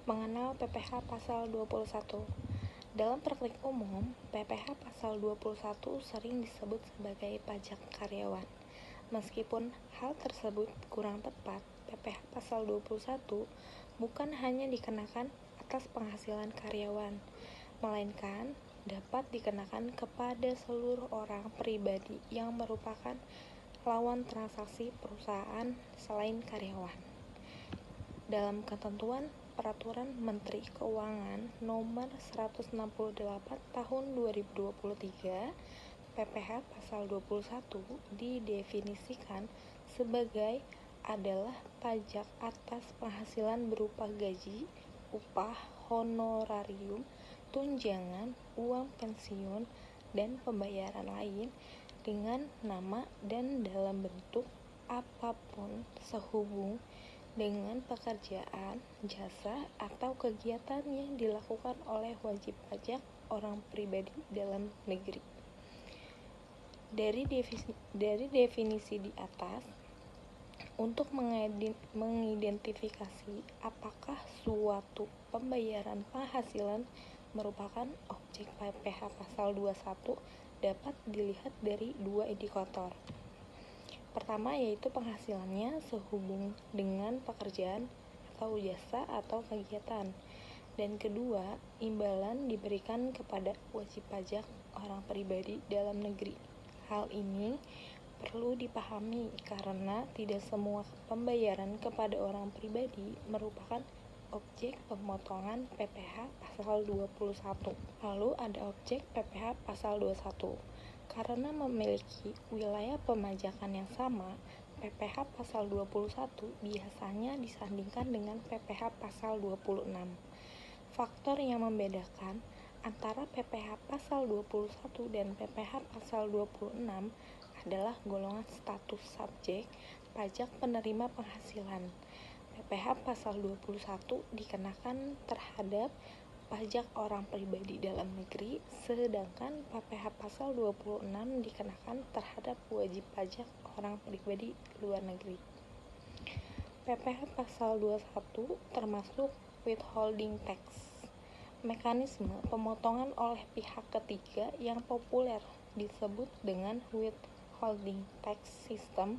Mengenal PPh Pasal 21. Dalam praktik umum, PPh Pasal 21 sering disebut sebagai pajak karyawan. Meskipun hal tersebut kurang tepat, PPh Pasal 21 bukan hanya dikenakan atas penghasilan karyawan, melainkan dapat dikenakan kepada seluruh orang pribadi yang merupakan lawan transaksi perusahaan selain karyawan. Dalam ketentuan Peraturan Menteri Keuangan Nomor 168 Tahun 2023, PPh Pasal 21 didefinisikan sebagai adalah pajak atas penghasilan berupa gaji, upah, honorarium, tunjangan, uang pensiun, dan pembayaran lain dengan nama dan dalam bentuk apapun sehubung dengan pekerjaan, jasa, atau kegiatan yang dilakukan oleh wajib pajak orang pribadi dalam negeri. Dari definisi di atas, untuk mengidentifikasi apakah suatu pembayaran penghasilan merupakan objek PPh Pasal 21 dapat dilihat dari dua indikator. Pertama yaitu penghasilannya sehubung dengan pekerjaan atau jasa atau kegiatan. Dan kedua, imbalan diberikan kepada wajib pajak orang pribadi dalam negeri. Hal ini perlu dipahami karena tidak semua pembayaran kepada orang pribadi merupakan objek pemotongan PPh Pasal 21. Lalu ada objek PPh Pasal 21. Karena memiliki wilayah pemajakan yang sama, PPh Pasal 21 biasanya disandingkan dengan PPh Pasal 26. Faktor yang membedakan antara PPh Pasal 21 dan PPh Pasal 26 adalah golongan status subjek pajak penerima penghasilan. PPh Pasal 21 dikenakan terhadap pajak orang pribadi dalam negeri, sedangkan PPh Pasal 26 dikenakan terhadap wajib pajak orang pribadi luar negeri. PPh Pasal 21 termasuk withholding tax. Mekanisme pemotongan oleh pihak ketiga yang populer disebut dengan withholding tax system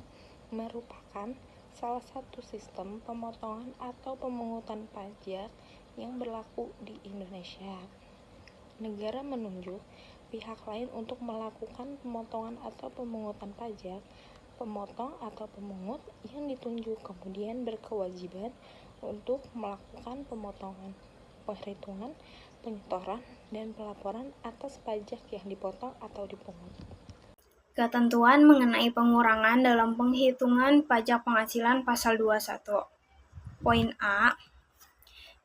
merupakan salah satu sistem pemotongan atau pemungutan pajak yang berlaku di Indonesia. Negara menunjuk pihak lain untuk melakukan pemotongan atau pemungutan pajak. Pemotong atau pemungut yang ditunjuk kemudian berkewajiban untuk melakukan pemotongan, penghitungan, penyetoran, dan pelaporan atas pajak yang dipotong atau dipungut. Ketentuan mengenai pengurangan dalam penghitungan pajak penghasilan Pasal 21. Poin A.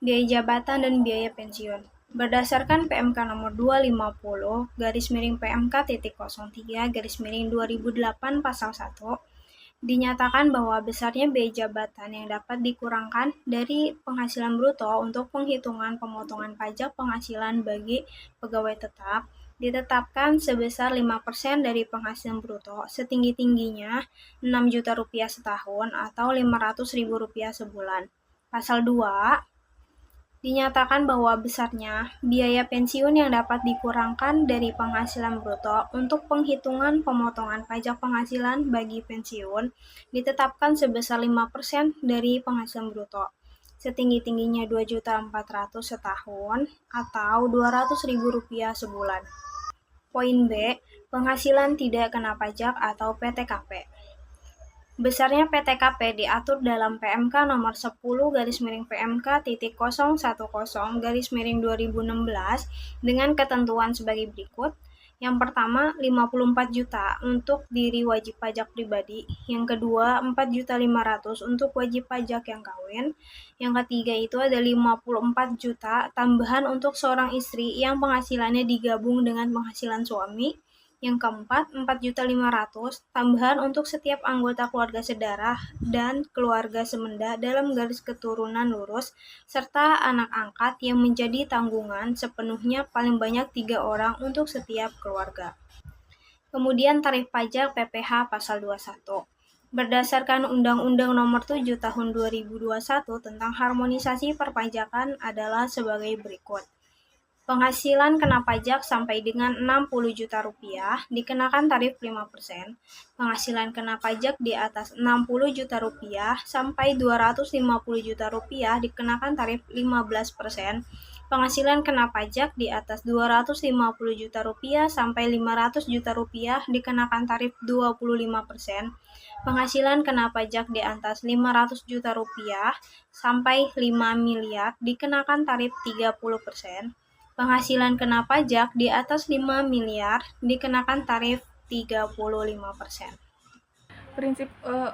Biaya jabatan dan biaya pensiun. Berdasarkan PMK nomor 250/PMK.03/2008 Pasal 1, dinyatakan bahwa besarnya biaya jabatan yang dapat dikurangkan dari penghasilan bruto untuk penghitungan pemotongan pajak penghasilan bagi pegawai tetap ditetapkan sebesar 5% dari penghasilan bruto setinggi-tingginya Rp6 juta setahun atau Rp500.000 sebulan. Pasal 2 dinyatakan bahwa besarnya biaya pensiun yang dapat dikurangkan dari penghasilan bruto untuk penghitungan pemotongan pajak penghasilan bagi pensiun ditetapkan sebesar 5% dari penghasilan bruto, setinggi-tingginya Rp2.400.000 setahun atau Rp200.000 sebulan. Poin B. Penghasilan tidak kena pajak atau PTKP. Besarnya PTKP diatur dalam PMK nomor 10/PMK.010/2016 dengan ketentuan sebagai berikut. Yang pertama, 54 juta untuk diri wajib pajak pribadi. Yang kedua, 4.500.000 untuk wajib pajak yang kawin. Yang ketiga itu ada 54 juta tambahan untuk seorang istri yang penghasilannya digabung dengan penghasilan suami. Yang keempat, 4.500.000 tambahan untuk setiap anggota keluarga sedarah dan keluarga semenda dalam garis keturunan lurus, serta anak angkat yang menjadi tanggungan sepenuhnya paling banyak 3 orang untuk setiap keluarga. Kemudian tarif pajak PPh Pasal 21. Berdasarkan Undang-Undang Nomor 7 Tahun 2021 tentang harmonisasi perpajakan adalah sebagai berikut. Penghasilan kena pajak sampai dengan 60 juta rupiah dikenakan tarif 5%. Penghasilan kena pajak di atas 60 juta rupiah sampai 250 juta rupiah dikenakan tarif 15%. Penghasilan kena pajak di atas 250 juta rupiah sampai 500 juta rupiah dikenakan tarif 25%. Penghasilan kena pajak di atas 500 juta rupiah sampai 5 miliar dikenakan tarif 30%. Penghasilan kena pajak di atas 5 miliar dikenakan tarif 35%. Prinsip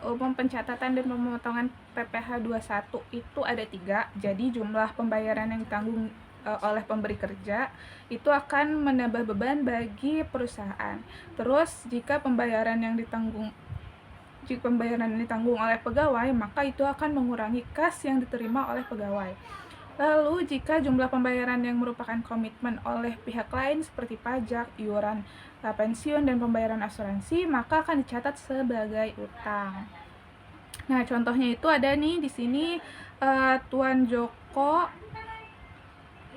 umum pencatatan dan pemotongan PPh 21 itu ada 3. Jadi jumlah pembayaran yang ditanggung oleh pemberi kerja itu akan menambah beban bagi perusahaan. Terus jika pembayaran yang ditanggung oleh pegawai, maka itu akan mengurangi kas yang diterima oleh pegawai. Lalu, jika jumlah pembayaran yang merupakan komitmen oleh pihak lain seperti pajak, iuran pensiun, dan pembayaran asuransi, maka akan dicatat sebagai utang. Nah, contohnya itu ada nih di sini Tuan Joko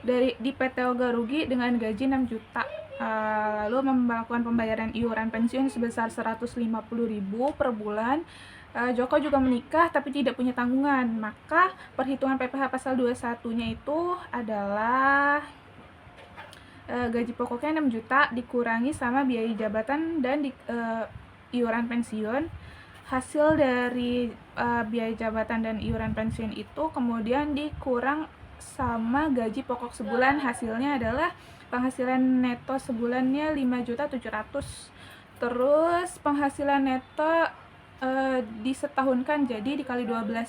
di PT Oga Rugi dengan gaji 6 juta. Lalu melakukan pembayaran iuran pensiun sebesar 150.000 per bulan. Joko juga menikah tapi tidak punya tanggungan, maka perhitungan PPh pasal 21-nya itu adalah gaji pokoknya 6 juta dikurangi sama biaya jabatan dan iuran pensiun. Hasil dari biaya jabatan dan iuran pensiun itu kemudian dikurang sama gaji pokok sebulan, hasilnya adalah penghasilan neto sebulannya 5.700.000. Terus penghasilan neto disetahunkan, jadi dikali 12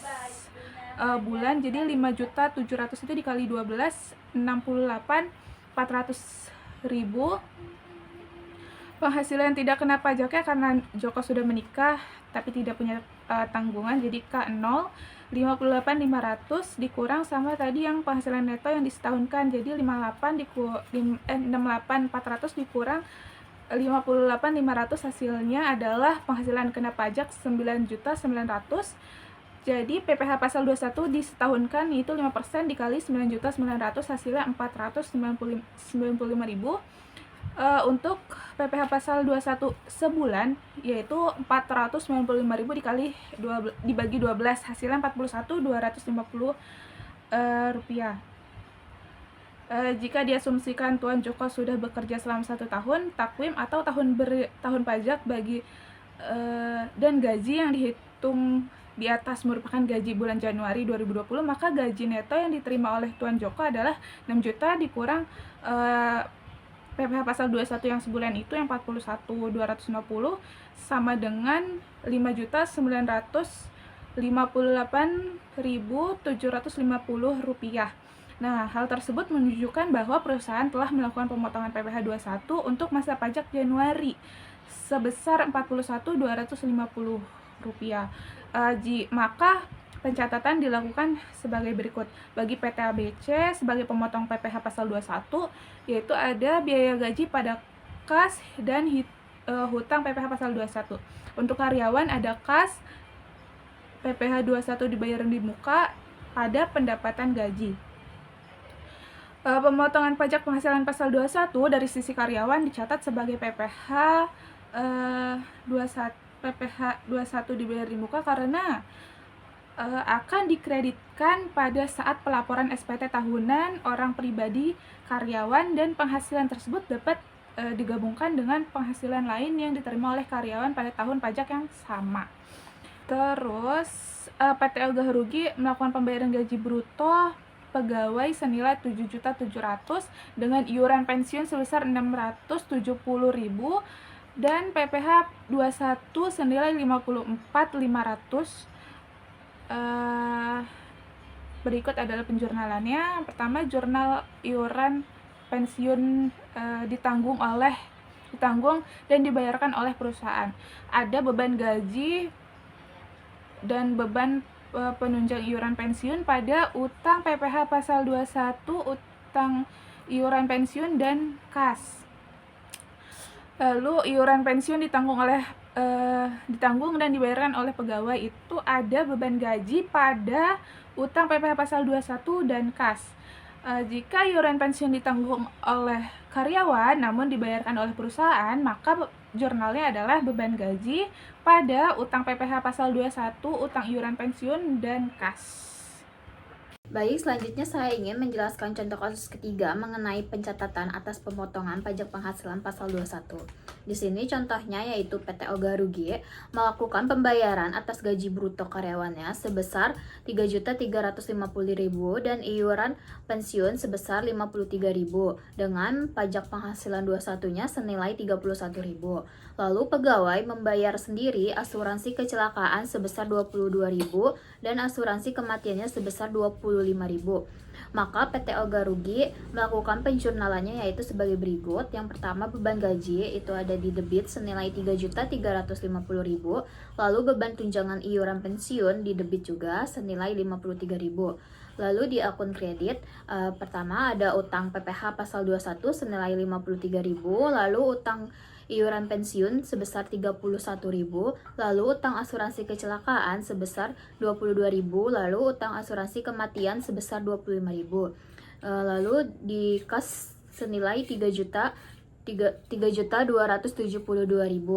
bulan, jadi 5.700.000 itu dikali 12, 68.400.000. Penghasilan tidak kena pajaknya karena Joko sudah menikah tapi tidak punya tanggungan, jadi K0. 58.500 dikurang sama tadi yang penghasilan neto yang disetahunkan, jadi 68.400 dikurang 58.500, hasilnya adalah penghasilan kena pajak 9.900.000. Jadi PPh pasal 21 disetahunkan itu 5% dikali 9.900.000, hasilnya 495.000. Untuk PPh pasal 21 sebulan yaitu 495.000 dibagi 12, hasilnya 41.250 rupiah. Jika diasumsikan Tuan Joko sudah bekerja selama 1 tahun, takwim atau tahun pajak bagi dan gaji yang dihitung di atas merupakan gaji bulan Januari 2020, maka gaji neto yang diterima oleh Tuan Joko adalah 6 juta dikurang PPh pasal 21 yang sebulan itu yang 41.250 sama dengan 5.958.750 rupiah. Nah, hal tersebut menunjukkan bahwa perusahaan telah melakukan pemotongan PPh 21 untuk masa pajak Januari sebesar 41.250 rupiah. Maka pencatatan dilakukan sebagai berikut. Bagi PT ABC sebagai pemotong PPh pasal 21 yaitu ada biaya gaji pada kas dan hutang PPh pasal 21. Untuk karyawan ada kas PPh 21 dibayar di muka pada pendapatan gaji. Pemotongan pajak penghasilan pasal 21 dari sisi karyawan dicatat sebagai PPh 21 dibayar di muka karena akan dikreditkan pada saat pelaporan SPT tahunan orang pribadi karyawan, dan penghasilan tersebut dapat digabungkan dengan penghasilan lain yang diterima oleh karyawan pada tahun pajak yang sama. Terus PT Oga Rugi melakukan pembayaran gaji bruto pegawai senilai 7.700.000 dengan iuran pensiun sebesar 670.000 dan PPh 21 senilai 54.500. Berikut adalah penjurnalannya. Pertama, jurnal iuran pensiun ditanggung dan dibayarkan oleh perusahaan. Ada beban gaji dan beban penunjang iuran pensiun pada utang PPh pasal 21, utang iuran pensiun dan kas. Lalu iuran pensiun ditanggung oleh ditanggung dan dibayarkan oleh pegawai itu ada beban gaji pada utang PPh pasal 21 dan kas. Jika iuran pensiun ditanggung oleh karyawan namun dibayarkan oleh perusahaan, maka jurnalnya adalah beban gaji pada utang PPh pasal 21, utang iuran pensiun, dan kas. Baik, selanjutnya saya ingin menjelaskan contoh kasus ketiga mengenai pencatatan atas pemotongan pajak penghasilan pasal 21. Di sini contohnya yaitu PT Oga Rugi melakukan pembayaran atas gaji bruto karyawannya sebesar Rp3.350.000 dan iuran pensiun sebesar Rp53.000 dengan pajak penghasilan 21-nya senilai Rp31.000. Lalu pegawai membayar sendiri asuransi kecelakaan sebesar Rp22.000 dan asuransi kematiannya sebesar Rp25.000. Maka PT Oga Rugi melakukan penjurnalannya yaitu sebagai berikut. Yang pertama, beban gaji itu ada di debit senilai Rp3.350.000, lalu beban tunjangan iuran pensiun di debit juga senilai Rp53.000. Lalu di akun kredit pertama ada utang PPh pasal 21 senilai Rp53.000, lalu utang iuran pensiun sebesar Rp31.000, lalu utang asuransi kecelakaan sebesar Rp22.000, lalu utang asuransi kematian sebesar Rp25.000. Lalu di kas senilai Rp3.272.000.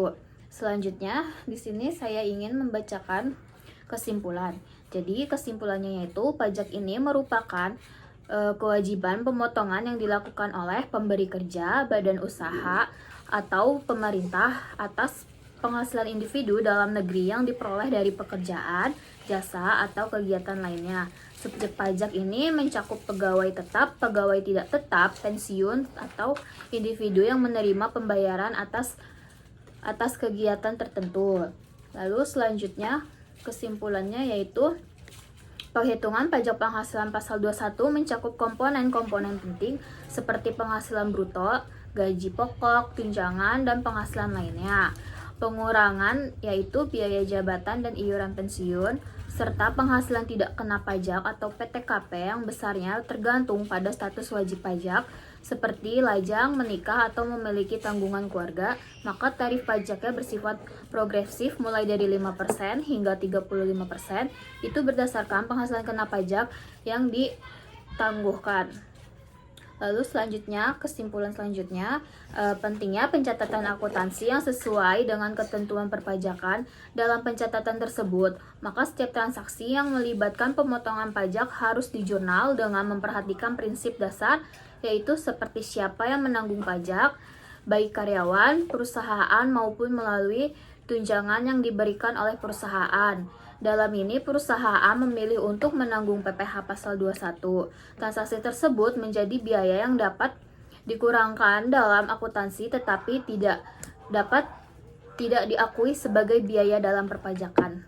Selanjutnya di sini saya ingin membacakan kesimpulan. Jadi kesimpulannya yaitu pajak ini merupakan kewajiban pemotongan yang dilakukan oleh pemberi kerja, badan usaha, atau pemerintah atas penghasilan individu dalam negeri yang diperoleh dari pekerjaan, jasa, atau kegiatan lainnya. Subjek pajak ini mencakup pegawai tetap, pegawai tidak tetap, pensiun, atau individu yang menerima pembayaran atas kegiatan tertentu. Lalu selanjutnya kesimpulannya yaitu perhitungan pajak penghasilan pasal 21 mencakup komponen-komponen penting seperti penghasilan bruto, gaji pokok, tunjangan, dan penghasilan lainnya. Pengurangan yaitu biaya jabatan dan iuran pensiun, serta penghasilan tidak kena pajak atau PTKP yang besarnya tergantung pada status wajib pajak seperti lajang, menikah, atau memiliki tanggungan keluarga. Maka tarif pajaknya bersifat progresif mulai dari 5% hingga 35%, itu berdasarkan penghasilan kena pajak yang ditangguhkan. Lalu selanjutnya, kesimpulan selanjutnya, pentingnya pencatatan akuntansi yang sesuai dengan ketentuan perpajakan dalam pencatatan tersebut. Maka setiap transaksi yang melibatkan pemotongan pajak harus dijurnal dengan memperhatikan prinsip dasar, yaitu seperti siapa yang menanggung pajak, baik karyawan, perusahaan, maupun melalui tunjangan yang diberikan oleh perusahaan. Dalam ini, perusahaan memilih untuk menanggung PPh pasal 21. Transaksi tersebut menjadi biaya yang dapat dikurangkan dalam akuntansi tetapi tidak diakui sebagai biaya dalam perpajakan.